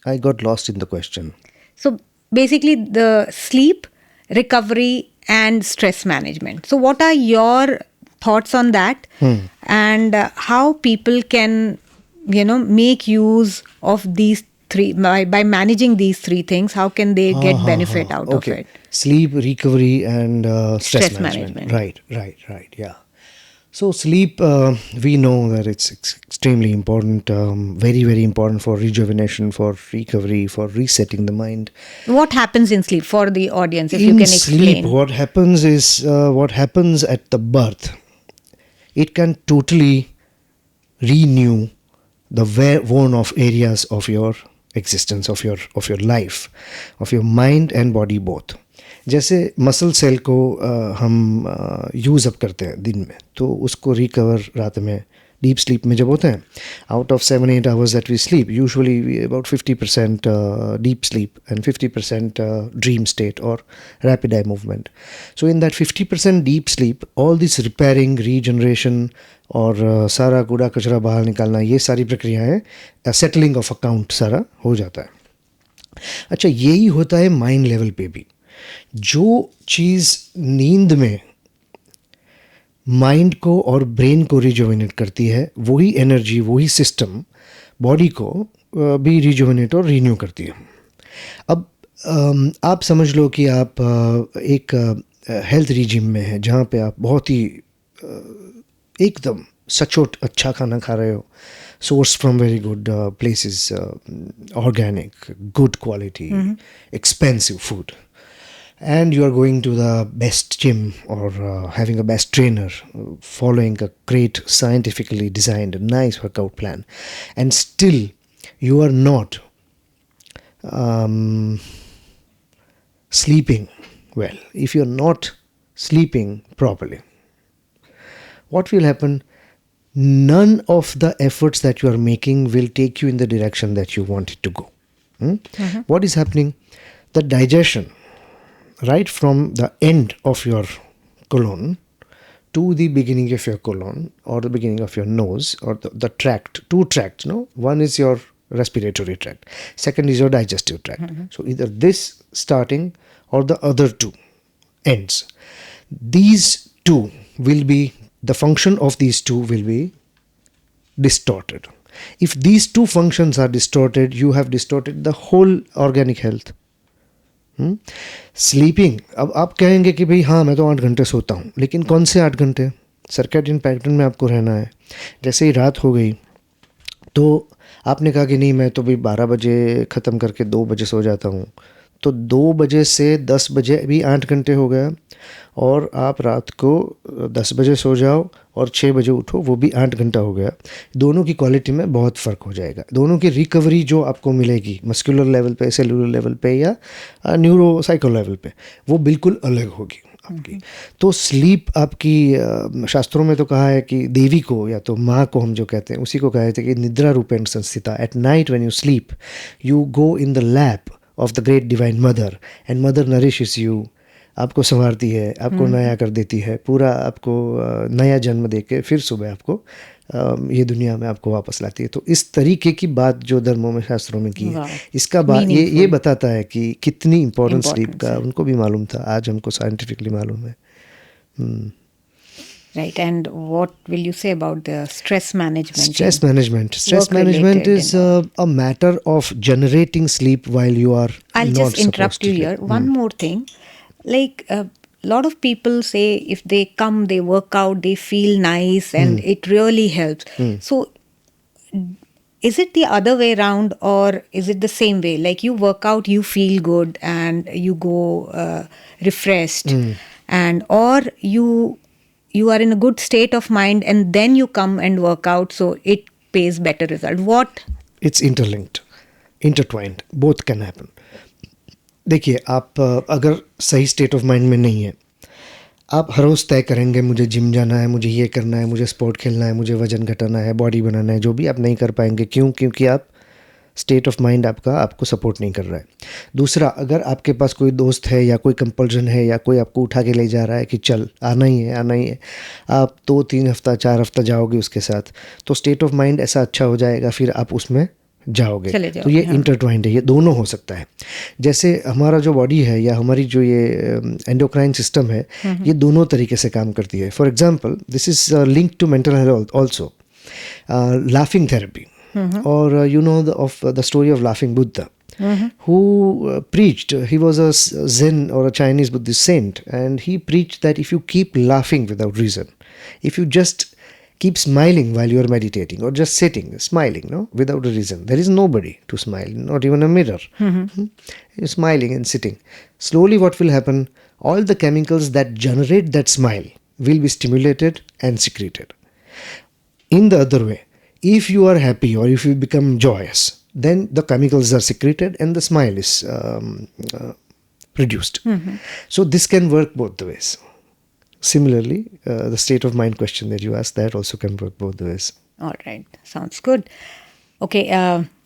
I got lost in the question. So basically the sleep, recovery and stress management. So what are your thoughts on that? And how people can, make use of these three, by managing these three things, how can they get benefit out of it? Sleep, recovery and stress management. Right. Yeah. So sleep, we know that it's extremely important, very, very important for rejuvenation, for recovery, for resetting the mind. What happens in sleep for the audience, if you In can explain? sleep, what happens is, what happens at the birth, it can totally renew the worn off areas of your existence, of your life, of your mind and body both. जैसे muscle cell को हम use up करते हैं दिन में, तो उसको recover रात में डीप स्लीप में जब होते हैं, out of 7-8 hours that we sleep, usually we about 50% deep sleep and 50% dream state or rapid eye movement. So in that 50% deep sleep, all this repairing, regeneration और सारा कूड़ा कचरा बाहर निकालना, ये सारी प्रक्रियाएं, सेटलिंग ऑफ अकाउंट सारा हो जाता है. अच्छा, यही होता है माइंड लेवल पे भी. जो चीज़ नींद में माइंड को और ब्रेन को रिजुवेनेट करती है, वही एनर्जी, वही सिस्टम बॉडी को भी रिजुवेनेट और रीन्यू करती है. अब आप समझ लो कि आप एक हेल्थ रिजिम में है जहाँ पे आप बहुत ही एकदम सचोट अच्छा खाना खा रहे हो, sourced from very good places, organic, good quality, expensive food. And you are going to the best gym or having a best trainer, following a great scientifically designed, nice workout plan. And still you are not sleeping well. If you're not sleeping properly, what will happen? None of the efforts that you are making will take you in the direction that you want it to go. What is happening? The digestion, right from the end of your colon to the beginning of your colon or the beginning of your nose or the tract, two tracts, no? One is your respiratory tract, second is your digestive tract. So either this starting or the other two ends. These two will be, the function of these two will be distorted. If these two functions are distorted, you have distorted the whole organic health. Sleeping, अब आप कहेंगे कि भाई हाँ मैं तो 8 घंटे सोता हूँ, लेकिन कौन से 8 घंटे? सर्कैडियन पैटर्न में आपको रहना है. जैसे ही रात हो गई तो आपने कहा कि नहीं मैं तो भाई 12 बजे ख़त्म करके 2 बजे सो जाता हूँ, तो 2 बजे से 10 बजे भी 8 घंटे हो गया. और आप रात को 10 बजे सो जाओ और 6 बजे उठो, वो भी 8 घंटा हो गया. दोनों की क्वालिटी में बहुत फ़र्क हो जाएगा. दोनों की रिकवरी जो आपको मिलेगी मस्कुलर लेवल पे, सेलुलर लेवल पे या न्यूरो साइको लेवल पे, वो बिल्कुल अलग होगी आपकी. तो स्लीप आपकी, शास्त्रों में तो कहा है कि देवी को या तो माँ को हम जो कहते हैं उसी को कहा थे कि निद्रा रूपेण संस्थिता. At night when you sleep you go in the lap of the great divine mother and mother nourishes you. आपको संवारती है, आपको नया कर देती है, पूरा आपको नया जन्म दे के फिर सुबह आपको ये दुनिया में आपको वापस लाती है. तो इस तरीके की बात जो धर्मों में शास्त्रों में की है, इसका बात ये बताता है कि कितनी इम्पोर्टेंस स्लीप का उनको भी मालूम था, आज हमको साइंटिफिकली मालूम है. Right, and what will you say about the stress management? Stress management is a matter of generating sleep while you are I'll not just interrupt supposed to you sleep. here. One more thing. Like a lot of people say if they come, they work out, they feel nice and it really helps. So is it the other way around or is it the same way? Like you work out, you feel good and you go refreshed and or you are in a good state of mind and then you come and work out, so it pays better result. What? It's interlinked, intertwined. Both can happen. देखिए आप अगर सही state of mind में नहीं है, आप हर रोज़ तय करेंगे मुझे जिम जाना है, मुझे ये करना है, मुझे स्पोर्ट खेलना है, मुझे वजन घटाना है, बॉडी बनाना है, जो भी आप नहीं कर पाएंगे. क्यों? क्योंकि आप स्टेट ऑफ माइंड आपका आपको सपोर्ट नहीं कर रहा है. दूसरा, अगर आपके पास कोई दोस्त है या कोई कंपल्जन है या कोई आपको उठा के ले जा रहा है कि चल आना ही है, आप 2-3 हफ्ता 4 हफ्ता जाओगे उसके साथ, तो स्टेट ऑफ माइंड ऐसा अच्छा हो जाएगा, फिर आप उसमें जाओगे. तो ये इंटरट्वाइंड है, ये दोनों हो सकता है. जैसे हमारा जो बॉडी है या हमारी जो ये एंडोक्राइन सिस्टम है, ये दोनों तरीके से काम करती है. For example, this is linked to mental health also. Laughing therapy, or you know the story of laughing Buddha, who preached. He was a Zen or a Chinese Buddhist saint, and he preached that if you keep laughing without reason, if you just keep smiling while you are meditating or just sitting smiling, without a reason, there is nobody to smile, not even a mirror. You're smiling and sitting, slowly what will happen? All the chemicals that generate that smile will be stimulated and secreted. In the other way, if you are happy or if you become joyous, then the chemicals are secreted and the smile is produced. So this can work both the ways. Similarly, the state of mind question that you asked, that also can work both the ways. All right, sounds good. Okay,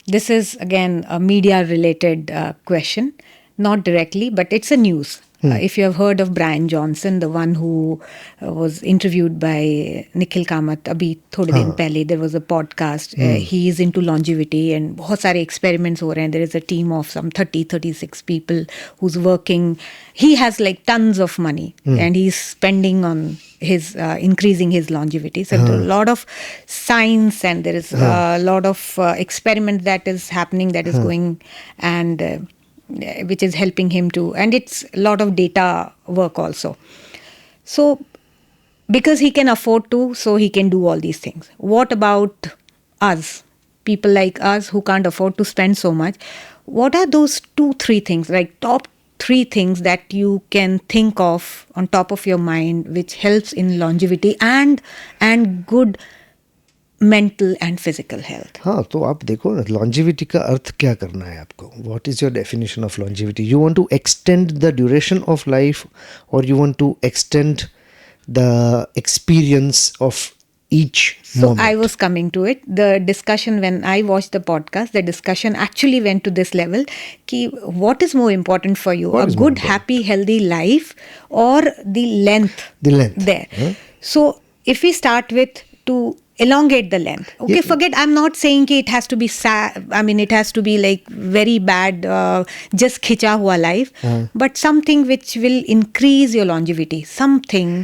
this is again a media related question, not directly, but it's a news. If you have heard of Brian Johnson, the one who was interviewed by Nikhil Kamath, abhi thode din pehle, there was a podcast. He is into longevity and बहुत सारे experiments हो रहे हैं. There is a team of some 36 people who's working. He has like tons of money and he's spending on his increasing his longevity. So there are a lot of science and there is a lot of experiment that is happening, that is going and which is helping him to, and it's a lot of data work also. So because he can afford to, so he can do all these things. What about us, people like us who can't afford to spend so much? What are those 2-3 things, like top 3 things that you can think of on top of your mind which helps in longevity and good mental and physical health? हाँ, तो आप देखो ना, longevity का अर्थ क्या करना है आपको. What is your definition of longevity? You want to extend the duration of life or you want to extend the experience of each So moment. I was coming to it. The discussion, when I watched the podcast, the discussion actually went to this level ki what is more important for you? What A is more good, important? happy, healthy life or the length? The length. There. Huh? So if we start with to elongate the length. Okay, Yeah. forget, I'm not saying ki it has to be it has to be like very bad, just khicha hua life, but something which will increase your longevity, something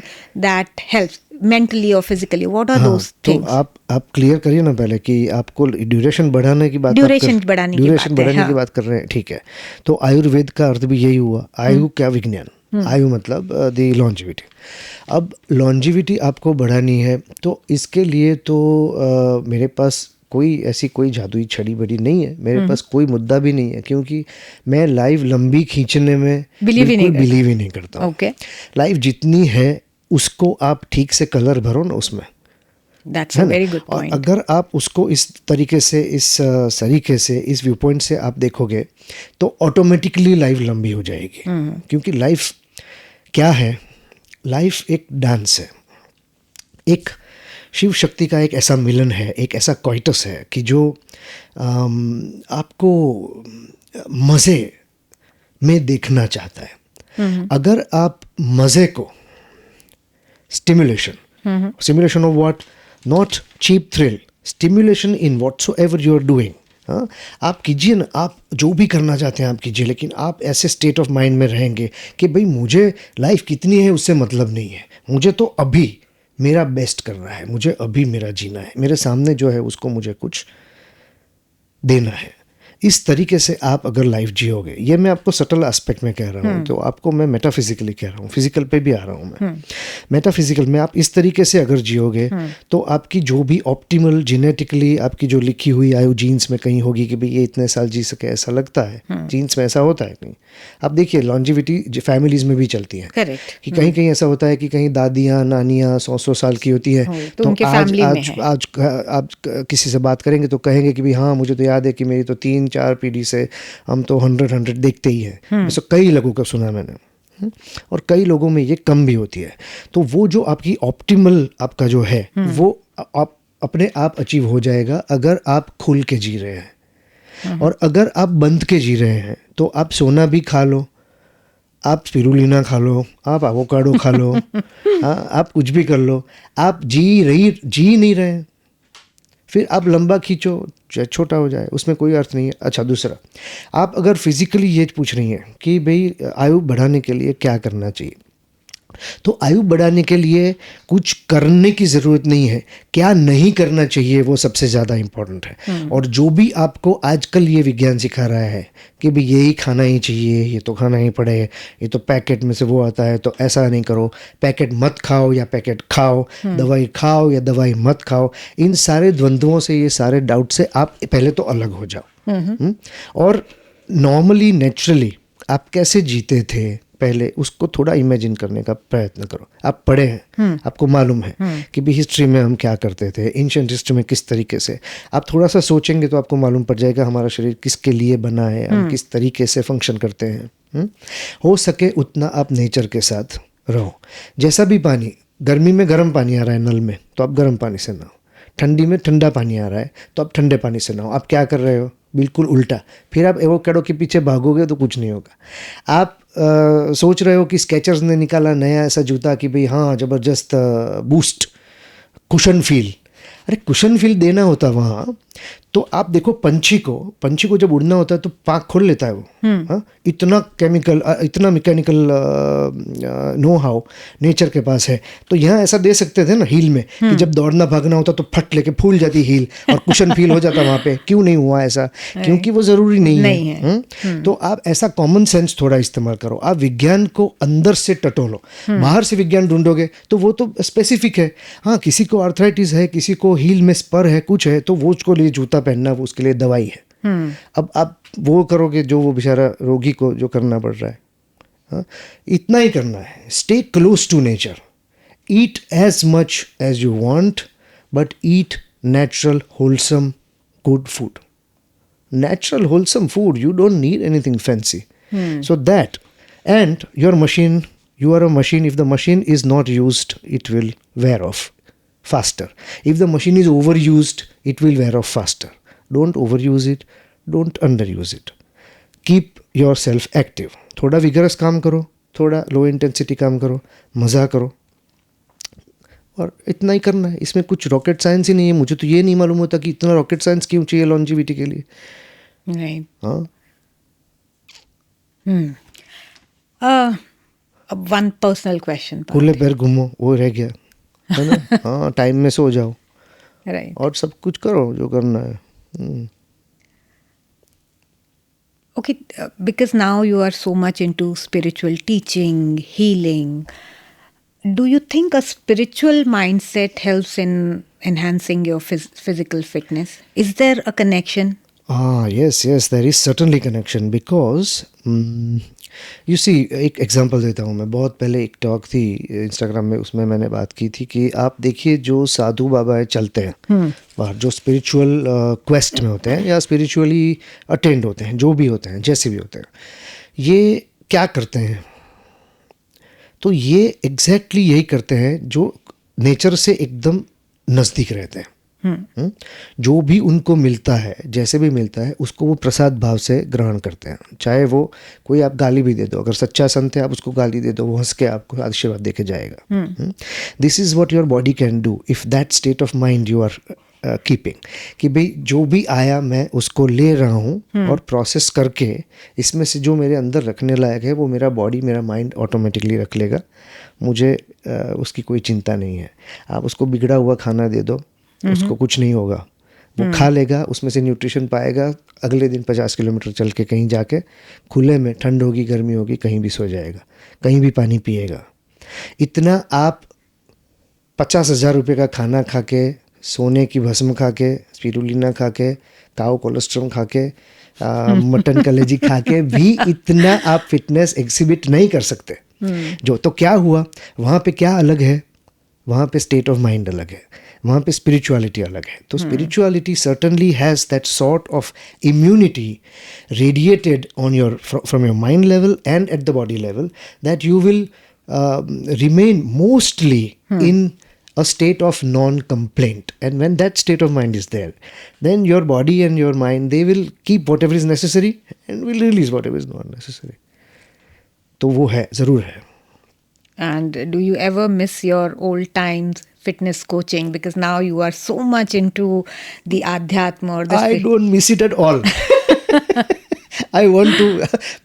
that helps mentally or physically. What are हाँ, those तो things? आप clear करिए ना पहले कि आपको duration बढ़ाने की बात ड्यूरेशन बढ़ाने की ड्यूरेशन बात है, बढ़ाने की हाँ। बात कर रहे हैं, ठीक है। तो आयुर्वेद का अर्थ भी यही हुआ। आयु क्या विज्ञान, आयु मतलब द लॉन्जिविटी। अब लॉन्जिविटी आपको बढ़ानी है तो इसके लिए तो मेरे पास कोई जादुई छड़ी बड़ी नहीं है, मेरे पास कोई मुद्दा भी नहीं है, क्योंकि मैं लाइफ लंबी खींचने में Believe ही नहीं बिल्कुल बिलीव ही नहीं करता हूँ। Okay. लाइफ जितनी है उसको आप ठीक से कलर भरो ना उसमें, That's है a ना? very good और point. अगर आप उसको इस तरीके से इस व्यू पॉइंट से आप देखोगे तो ऑटोमेटिकली लाइफ लंबी हो जाएगी। क्योंकि लाइफ क्या है, लाइफ एक डांस है, एक शिव शक्ति का एक ऐसा मिलन है, एक ऐसा क्वाइटस है कि जो आपको मज़े में देखना चाहता है। अगर आप मज़े को stimulation of what, not cheap thrill, stimulation in whatsoever you are doing, हाँ, आप कीजिए ना, आप जो भी करना चाहते हैं आप कीजिए, लेकिन आप ऐसे स्टेट ऑफ माइंड में रहेंगे कि भाई मुझे लाइफ कितनी है उससे मतलब नहीं है, मुझे तो अभी मेरा बेस्ट करना है, मुझे अभी मेरा जीना है, मेरे सामने जो है उसको मुझे कुछ देना है। इस तरीके से आप अगर लाइफ जियोगे, ये मैं आपको सटल एस्पेक्ट में कह रहा हूँ, तो आपको मैं मेटाफिजिकली कह रहा हूँ, फिजिकल पे भी आ रहा हूँ मैं। मेटाफिजिकल में आप इस तरीके से अगर जियोगे तो आपकी जो भी ऑप्टिमल जेनेटिकली आपकी जो लिखी हुई आयु जीन्स में कहीं होगी कि भाई ये इतने साल जी सके, ऐसा लगता है जीन्स में, ऐसा होता है नहीं। आप देखिए लॉन्जिविटी फैमिलीज में भी चलती है Correct. कि कहीं कहीं ऐसा होता है कि कहीं दादियाँ नानियाँ 100 साल की होती है, तो उनके फैमिली में है। आज आप किसी से बात करेंगे तो कहेंगे कि भाई हाँ मुझे तो याद है कि मेरी तो 3-4 पीढ़ी से हम तो 100 देखते ही हैं। ऐसा कई लोगों का सुना मैंने, और कई लोगों में ये कम भी होती है। तो वो जो आपकी ऑप्टिमल आपका जो है वो आप अपने आप अचीव हो जाएगा अगर आप खुल के जी रहे हैं। और अगर आप बंद के जी रहे हैं तो आप सोना भी खा लो, आप स्पिरुलिना खा लो, आप एवोकाडो खा लो, हाँ, आप कुछ भी कर लो, आप जी नहीं रहे हैं, फिर आप लंबा खींचो चाहे छोटा हो जाए, उसमें कोई अर्थ नहीं है। अच्छा, दूसरा, आप अगर फिजिकली ये पूछ रही हैं कि भाई आयु बढ़ाने के लिए क्या करना चाहिए, तो आयु बढ़ाने के लिए कुछ करने की ज़रूरत नहीं है, क्या नहीं करना चाहिए वो सबसे ज़्यादा इम्पोर्टेंट है। और जो भी आपको आजकल ये विज्ञान सिखा रहा है कि भाई यही खाना ही चाहिए, ये तो खाना ही पड़े, ये तो पैकेट में से वो आता है, तो ऐसा नहीं करो, पैकेट मत खाओ या पैकेट खाओ, दवाई खाओ या दवाई मत खाओ, इन सारे द्वंद्वों से, ये सारे डाउट से आप पहले तो अलग हो जाओ। और नॉर्मली नेचुरली आप कैसे जीते थे पहले, उसको थोड़ा इमेजिन करने का प्रयत्न करो। आप पढ़े हैं, आपको मालूम है कि भी हिस्ट्री में हम क्या करते थे, एंशिएंट हिस्ट्री में किस तरीके से। आप थोड़ा सा सोचेंगे तो आपको मालूम पड़ जाएगा हमारा शरीर किसके लिए बना है, हम किस तरीके से फंक्शन करते हैं। हो सके उतना आप नेचर के साथ रहो। जैसा भी पानी, गर्मी में गर्म पानी आ रहा है नल में तो आप गर्म पानी से नहाओ, ठंडी में ठंडा पानी आ रहा है तो आप ठंडे पानी से नहाओ। आप क्या कर रहे हो, बिल्कुल उल्टा। फिर आप एवोकाडो के पीछे भागोगे तो कुछ नहीं होगा। आप सोच रहे हो कि स्केचर्स ने निकाला नया ऐसा जूता कि भाई हाँ ज़बरदस्त बूस्ट कुशन फील, अरे कुशन फील देना होता वहाँ तो आप देखो पंछी को जब उड़ना होता है तो पाँख खोल लेता है वो, हाँ, इतना मैकेनिकल नो हाउ नेचर के पास है। तो यहाँ ऐसा दे सकते थे ना हील में कि जब दौड़ना भागना होता तो फट लेके फूल जाती हील और कुशन फील हो जाता वहाँ पे। क्यों नहीं हुआ ऐसा, क्योंकि वो ज़रूरी नहीं है। तो आप ऐसा कॉमन सेंस थोड़ा इस्तेमाल करो, आप विज्ञान को अंदर से टटोलो। बाहर से विज्ञान ढूंढोगे तो वो तो स्पेसिफिक है, हाँ, किसी को आर्थराइटिस है, किसी को हील में स्पर है, कुछ है, तो वो उसको लिए जूता पहनना वो उसके लिए दवाई है। अब आप वो करोगे जो वो बेचारा रोगी को जो करना पड़ रहा है, हाँ? इतना ही करना है। Stay close to nature, eat as much as you want, but eat natural wholesome good food. Natural wholesome food, you don't need anything fancy. So that, and your machine You are a machine. If the machine is not used, it will wear off faster. If the machine is overused, it will wear off faster. Don't overuse it. Don't underuse it. Keep yourself active. थोड़ा vigorous काम करो, थोड़ा low intensity काम करो, मज़ा करो, और इतना ही करना है. इसमें कुछ रॉकेट साइंस ही नहीं है. मुझे तो ये नहीं मालूम होता कि इतना रॉकेट साइंस क्यों चाहिए लॉन्जिविटी के लिए. Right. हाँ. One personal question. खुले पैर घूमो, वो रह गया है ना. हाँ, टाइम में सो जाओ Right. और सब कुछ करो जो करना है. Okay, because now you are so much into spiritual teaching, healing. Do you think a spiritual mindset helps in enhancing your physical fitness? Is there a connection? Yes, there is certainly connection because you see, एक example देता हूँ मैं. बहुत पहले एक talk थी Instagram में, उसमें मैंने बात की थी कि आप देखिए जो साधु बाबा चलते हैं बाहर, जो स्पिरिचुअल क्वेस्ट में होते हैं या स्पिरिचुअली अटेंड होते हैं, जो भी होते हैं, जैसे भी होते हैं, ये क्या करते हैं? तो ये एग्जैक्टली यही करते हैं जो नेचर से एकदम नज़दीक रहते हैं. जो भी उनको मिलता है, जैसे भी मिलता है, उसको वो प्रसाद भाव से ग्रहण करते हैं. चाहे वो कोई आप गाली भी दे दो, अगर सच्चा संत है आप उसको गाली दे दो, वो हंस के आपको आशीर्वाद दे के जाएगा. This is what your body can do if that state of mind you are keeping. कि भाई जो भी आया मैं उसको ले रहा हूँ और प्रोसेस करके इसमें से जो मेरे अंदर रखने लायक है वो मेरा बॉडी, मेरा माइंड ऑटोमेटिकली रख लेगा. मुझे उसकी कोई चिंता नहीं है. आप उसको बिगड़ा हुआ खाना दे दो, उसको कुछ नहीं होगा. वो खा लेगा, उसमें से न्यूट्रिशन पाएगा, अगले दिन 50 किलोमीटर चल के कहीं जाके खुले में, ठंड होगी गर्मी होगी, कहीं भी सो जाएगा, कहीं भी पानी पिएगा. इतना आप 50,000 रुपये का खाना खा के, सोने की भस्म खा के, स्पिरुलिना खा के, काओ कोलेस्ट्रॉल खा के, मटन कलेजी खा के भी इतना आप फिटनेस एग्जिबिट नहीं कर सकते. जो तो क्या हुआ, वहाँ पे क्या अलग है? वहाँ पे स्टेट ऑफ माइंड अलग है, वहाँ पे स्पिरिचुअलिटी अलग है. तो spirituality certainly has that sort of immunity radiated on your from your mind level and at the body level that you will remain mostly in a state of non-complaint. And when that state of mind is there, then your body and your mind, they will keep whatever is necessary and will release whatever is not necessary. तो वो है, ज़रूर है. And do you ever miss your old times fitness coaching, because now you are so much into the adhyatma or the I don't miss it at all. I want to,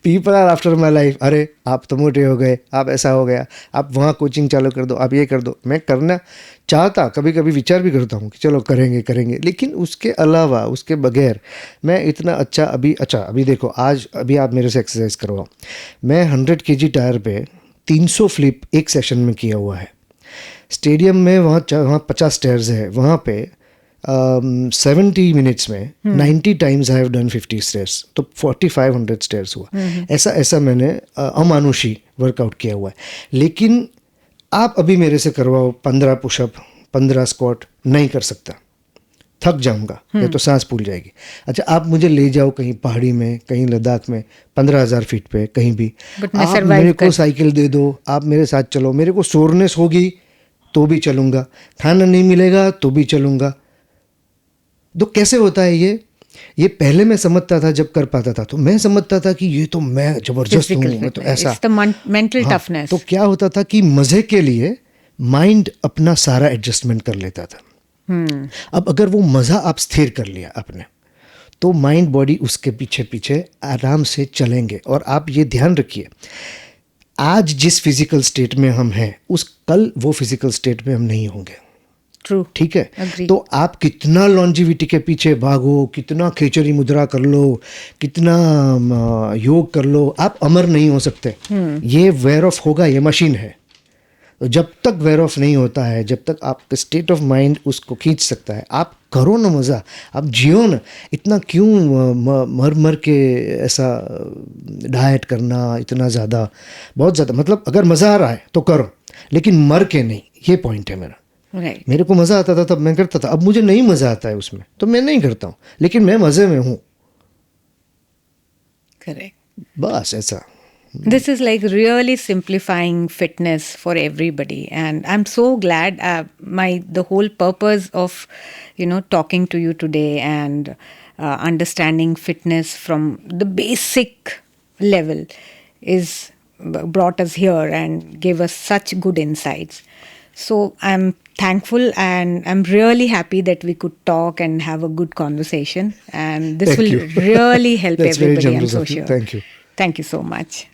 people are after my life. अरे आप तो मोटे हो गए, आप ऐसा हो गया, आप वहाँ कोचिंग चालू कर दो, आप ये कर दो. मैं करना चाहता, कभी कभी विचार भी करता हूँ कि चलो करेंगे, लेकिन उसके अलावा, उसके बगैर मैं इतना अभी देखो, आज अभी आप मेरे से एक्सरसाइज करवाओ. मैं 100 kg टायर पे 300 फ्लिप एक सेशन में किया हुआ है. स्टेडियम में वहाँ 50 स्टेयर्स है, वहाँ पे 70 मिनट्स में 90 times I have done 50 stairs, तो 4500 स्टेयर्स हुआ. ऐसा मैंने अमानुषी वर्कआउट किया हुआ है. लेकिन आप अभी मेरे से करवाओ 15 पुशअप, 15 स्क्वाट, नहीं कर सकता, थक जाऊंगा या तो सांस फूल जाएगी. अच्छा, आप मुझे ले जाओ कहीं पहाड़ी में, कहीं लद्दाख में, 15,000 फीट पे, कहीं भी, आप मेरे को साइकिल दे दो, आप मेरे साथ चलो, मेरे को सोरनेस होगी तो भी चलूँगा, खाना नहीं मिलेगा तो भी चलूँगा. तो कैसे होता है ये पहले मैं समझता था, जब कर पाता था तो मैं समझता था कि ये तो मैं जबरदस्त हूँ, मैं तो ऐसा. Mental toughness. तो क्या होता था कि मज़े के लिए माइंड अपना सारा एडजस्टमेंट कर लेता था. अब अगर वो मज़ा आप स्थिर कर लिया अपने, तो माइंड बॉडी उसके पीछे पीछे आराम से चलेंगे. और आप ये ध्यान रखिए, आज जिस फिजिकल स्टेट में हम हैं, कल वो फिजिकल स्टेट में हम नहीं होंगे. ट्रू. ठीक है. तो आप कितना लॉन्जिविटी के पीछे भागो, कितना खेचरी मुद्रा कर लो, कितना योग कर लो, आप अमर नहीं हो सकते. ये वेयर ऑफ होगा, ये मशीन है. तो जब तक वेयर ऑफ नहीं होता है, जब तक आपका स्टेट ऑफ माइंड उसको खींच सकता है, आप करो ना मज़ा, आप जियो ना. इतना क्यों मर के ऐसा डाइट करना, इतना ज़्यादा, बहुत ज़्यादा. मतलब अगर मज़ा आ रहा है तो करो, लेकिन मर के नहीं. ये पॉइंट है मेरा. Right. मेरे को मज़ा आता था तब मैं करता था, अब मुझे नहीं मज़ा आता है उसमें तो मैं नहीं करता हूँ, लेकिन मैं मज़े में हूँ. करेक्ट. बस ऐसा. This is like really simplifying fitness for everybody, and I'm so glad. The whole purpose of talking to you today and understanding fitness from the basic level is brought us here and gave us such good insights. So I'm thankful and I'm really happy that we could talk and have a good conversation. And this Thank will you. really help That's very everybody, I'm generous so of you. sure. Thank you. Thank you so much.